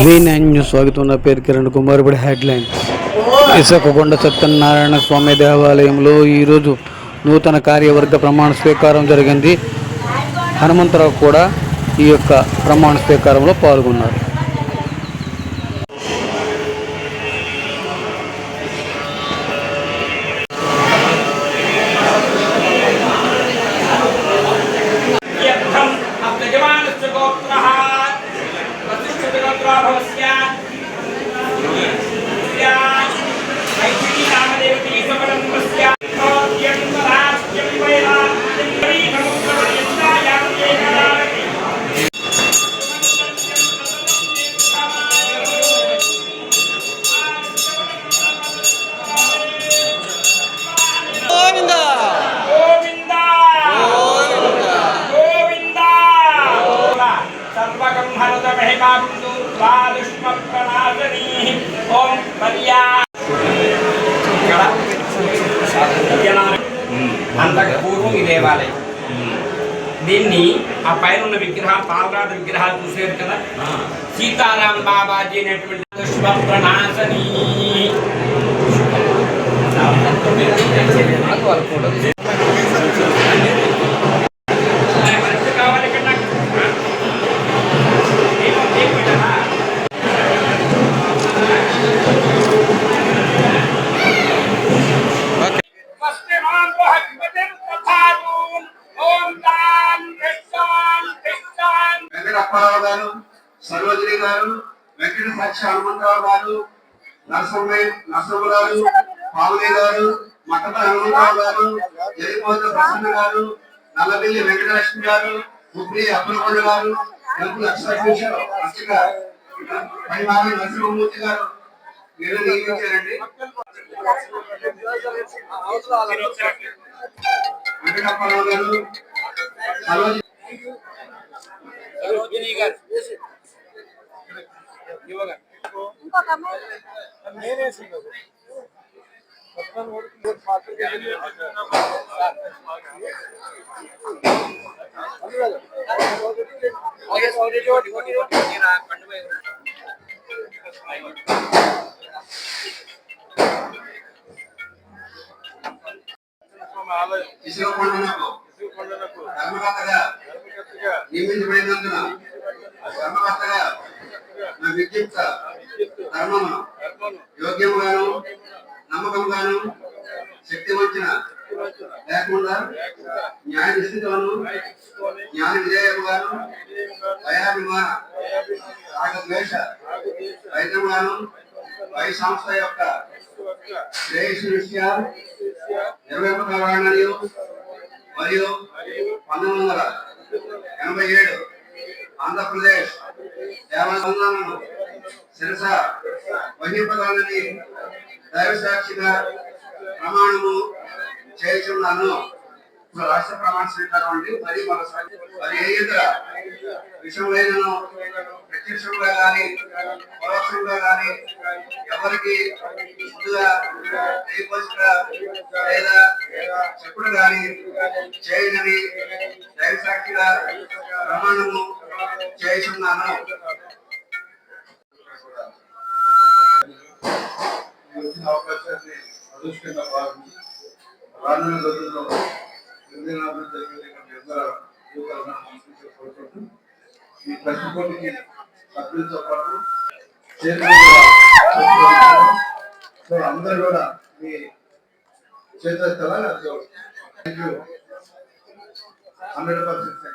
V9 news స్వాగతం. నా పేరు కిరణ్ కుమార్. ఇప్పుడు హెడ్లైన్స్. ఇసకకొండ సత్యనారాయణ స్వామి దేవాలయంలో ఈరోజు నూతన కార్యవర్గ ప్రమాణ స్వీకారం జరిగింది. హనుమంతరావు కూడా ఈ యొక్క ప్రమాణ స్వీకారంలో పాల్గొన్నారు. అంతకు పూర్వం ఈ దేవాలయం. దీన్ని ఆ పైన ఉన్న విగ్రహాలు పాలరాజు విగ్రహాలు చూసారు కదా, సీతారాం బాబాజీ అనేటువంటి దుష్ప్రణాశని అప్పారావు గారు, సరోజిని గారు, వెంకట సాక్షి హనుమంతరావు గారు, నరసింహ గారు, పావుని గారు, మట్టప హనుమంతరావు గారు, జరిపోత ప్రసన్న గారు, నల్లబెల్లి వెంకటలక్ష్మి గారు, ముప్రి అప్పలకొండ గారు, తెలుపు అర్చక పైమాని నరసింహమూర్తి గారు వీరు నియమించారండి. వెంకటప్పారావు గారు, సరోజిని గారు, ధర్మకర్తగా నియమించబడినందున ధర్మకర్తగా నా విద్యుక్త ధర్మమును యోగ్యముగాను నమ్మకంగాను శక్తివంచిన లేకుండా న్యాయ నిష్ఠతోను జ్ఞాన విధేయముగాను భయాభిమాన రాగద్వేష రహితముగాను వై సంస్థ యొక్క శ్రేయస్సు దృష్ట్యా నిర్వహింపబడాలని మరియు 1987 ఆంధ్రప్రదేశ్ దేవాలయాలను శిరస వహింపగలని దైవ సాక్షిగా ప్రమాణము చేస్తున్నాను. రాష్ట్ర ప్రమాణ స్వీకారం అండి. మరి ఏ ఇతర విషయమైనను ప్రత్యక్షంగా కానీ పరోక్షంగా కానీ ఎవరికి ముందుగా లేదా చెప్పుడు కానీ చేయదని దైవ సాక్షిగా ప్రమాణము చేస్తున్నాను. అవకాశాన్ని అదృష్టంగా భావించి రానున్న రోజుల్లో ఈ ప్రతిపోటికి సభ్యులతో పాటు అందరూ కూడా మీ చేతుల 100%